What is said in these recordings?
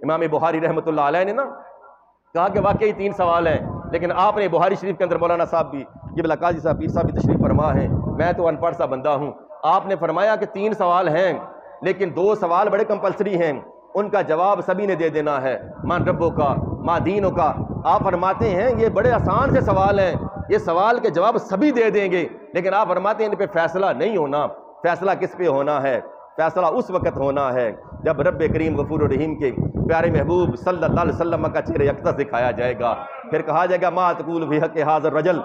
امام بخاری رحمۃ اللہ علیہ نے نا کہا کہ واقعی 3 سوال ہیں، لیکن آپ نے بخاری شریف کے اندر مولانا صاحب بھی قبلہ قاضی صاحب پیر صاحب بھی تشریف فرما ہیں، میں تو ان پڑھ سا بندہ ہوں، آپ نے فرمایا کہ 3 سوال ہیں لیکن 2 سوال بڑے کمپلسری ہیں، ان کا جواب سبھی نے دے دینا ہے، من ربوں کا ما دینوں کا۔ آپ فرماتے ہیں یہ بڑے آسان سے سوال ہیں، یہ سوال کے جواب سبھی دے دیں گے، لیکن آپ فرماتے ہیں ان پہ فیصلہ نہیں ہونا۔ فیصلہ کس پہ ہونا ہے؟ فیصلہ اس وقت ہونا ہے جب رب کریم غفور الرحیم کے پیارے محبوب صلی اللہ علیہ وسلم کا چہرہ اقدس دکھایا جائے گا، پھر کہا جائے گا ما تقول فی حق حاضر رجل،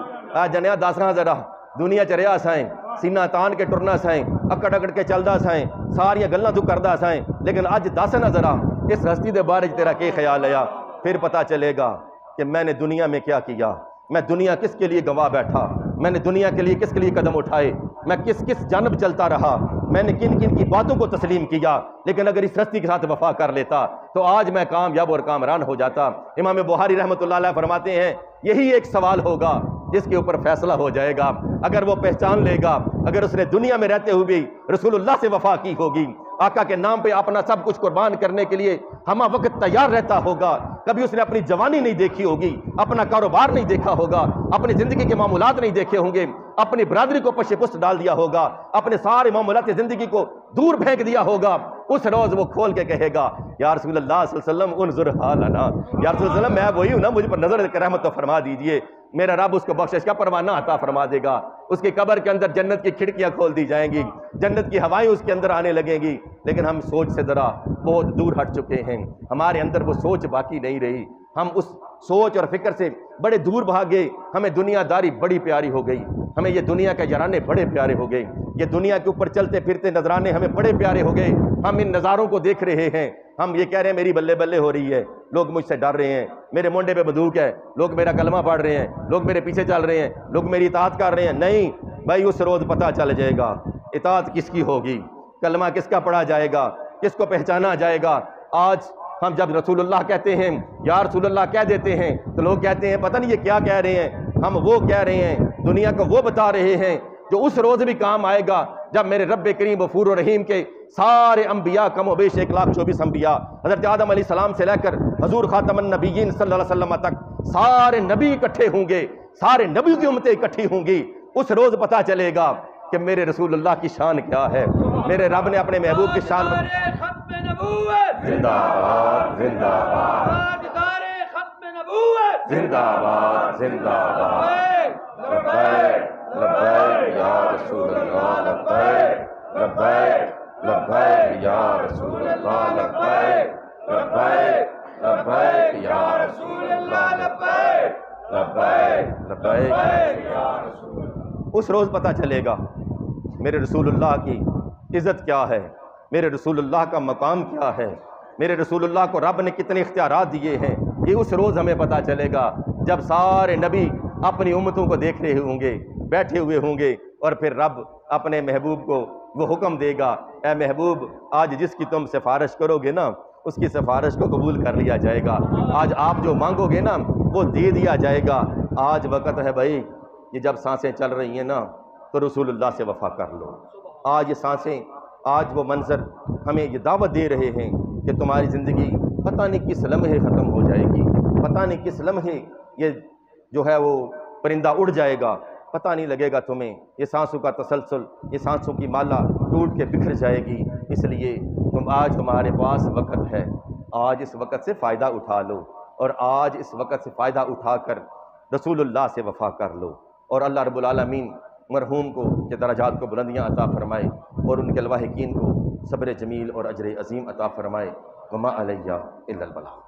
جنیا داساں ذرا دنیا چریا سائیں سینہ تان کے ٹرنا سائیں اکڑ اکڑ کے چلدا سائیں ساریاں گلاں تو کردا سائیں، لیکن اج دس نہ ذرا اس ہستی دے بارے تیرا کی خیال ہے؟ پھر پتہ چلے گا کہ میں نے دنیا میں کیا کیا، میں دنیا کس کے لیے گواہ بیٹھا، میں نے دنیا کے لیے کس کے لیے قدم اٹھائے، میں کس کس جانب چلتا رہا، میں نے کن کن کی باتوں کو تسلیم کیا، لیکن اگر اس ہستی کے ساتھ وفا کر لیتا تو آج میں کامیاب اور کامران ہو جاتا۔ امام بخاری رحمۃ اللہ علیہ فرماتے ہیں یہی ایک سوال ہوگا جس کے اوپر فیصلہ ہو جائے گا، اگر وہ پہچان لے گا، اگر اس نے دنیا میں رہتے ہوئے رسول اللہ سے وفا کی ہوگی، آقا کے نام پہ اپنا سب کچھ قربان کرنے کے لیے ہمہ وقت تیار رہتا ہوگا، کبھی اس نے اپنی جوانی نہیں دیکھی ہوگی، اپنا کاروبار نہیں دیکھا ہوگا، اپنی زندگی کے معاملات نہیں دیکھے ہوں گے، اپنی برادری کو پشے پشت ڈال دیا ہوگا، اپنے سارے معاملات زندگی کو دور پھینک دیا ہوگا، اس روز وہ کھول کے کہے گا یا رسول اللہ صلی اللہ علیہ وسلم انظر حالنا، یا رسول اللہ میں وہی ہوں نا، مجھ پر نظر رحمت تو فرما دیجئے، میرا رب اس کو بخشش کا پروانہ عطا فرما دے گا، اس کی قبر کے اندر جنت کی کھڑکیاں کھول دی جائیں گی، جنت کی ہوائیں اس کے اندر آنے لگیں گی، لیکن ہم سوچ سے ذرا بہت دور ہٹ چکے ہیں، ہمارے اندر وہ سوچ باقی نہیں رہی، ہم اس سوچ اور فکر سے بڑے دور بھاگے، ہمیں دنیا داری بڑی پیاری ہو گئی، ہمیں یہ دنیا کے یارانے بڑے پیارے ہو گئے، یہ دنیا کے اوپر چلتے پھرتے نظرانے ہمیں بڑے پیارے ہو گئے، ہم ان نظاروں کو دیکھ رہے ہیں، ہم یہ کہہ رہے ہیں میری بلے بلے ہو رہی ہے، لوگ مجھ سے ڈر رہے ہیں، میرے مونڈے پہ بندوق ہے، لوگ میرا کلمہ پڑھ رہے ہیں، لوگ میرے پیچھے چل رہے ہیں، لوگ میری اطاعت کر رہے ہیں۔ نہیں بھائی، اس روز پتہ چل جائے گا اطاعت کس کی ہوگی، کلمہ کس کا پڑھا جائے گا، کس کو پہچانا جائے گا۔ آج ہم جب رسول اللہ کہتے ہیں یا رسول اللہ کہہ دیتے ہیں تو لوگ کہتے ہیں پتہ نہیں یہ کیا کہہ رہے ہیں، ہم وہ کہہ رہے ہیں، دنیا کو وہ بتا رہے ہیں جو اس روز بھی کام آئے گا جب میرے رب کریم غفور الرحیم کے سارے انبیاء کم و بیش 1,24,000 انبیاء حضرت آدم علیہ السلام سے لے کر حضور خاتم النبیین صلی اللہ علیہ وسلم تک سارے نبی اکٹھے ہوں گے، سارے نبی کی امتیں اکٹھی ہوں گی، اس روز پتہ چلے گا کہ میرے رسول اللہ کی شان کیا ہے، میرے رب نے اپنے محبوب کی شان ختم نبوت زندہ باد زندہ باد تاجدار ختم نبوت زندہ باد زندہ باد لبیک لبیک یا رسول اللہ لبیک لبیک لبیک یا رسول اللہ لبیک لبیک لبیک یا رسول اللہ لبیک لبیک لبیک یا رسول اللہ۔ اس روز پتہ چلے گا میرے رسول اللہ کی عزت کیا ہے، میرے رسول اللہ کا مقام کیا ہے، میرے رسول اللہ کو رب نے کتنے اختیارات دیے ہیں، یہ اس روز ہمیں پتہ چلے گا جب سارے نبی اپنی امتوں کو دیکھ رہے ہوں گے، بیٹھے ہوئے ہوں گے، اور پھر رب اپنے محبوب کو وہ حکم دے گا اے محبوب آج جس کی تم سفارش کرو گے نا اس کی سفارش کو قبول کر لیا جائے گا، آج آپ جو مانگو گے نا وہ دے دیا جائے گا۔ آج وقت ہے بھائی، یہ جب سانسیں چل رہی ہیں نا تو رسول اللہ سے وفا کر لو۔ آج یہ سانسیں، آج وہ منظر ہمیں یہ دعوت دے رہے ہیں کہ تمہاری زندگی پتہ نہیں کس لمحے ختم ہو جائے گی، پتہ نہیں کس لمحے یہ جو ہے وہ پرندہ اڑ جائے گا، پتہ نہیں لگے گا تمہیں، یہ سانسوں کا تسلسل، یہ سانسوں کی مالا ٹوٹ کے بکھر جائے گی، اس لیے آج تمہارے پاس وقت ہے، آج اس وقت سے فائدہ اٹھا لو، اور آج اس وقت سے فائدہ اٹھا کر رسول اللہ سے وفا کر لو، اور اللہ رب العالمین مرحوم کو کے درجات کو بلندیاں عطا فرمائے، اور ان کے لواحقین کو صبر جمیل اور اجر عظیم عطا فرمائے۔ وما علیہ الا البلاغ۔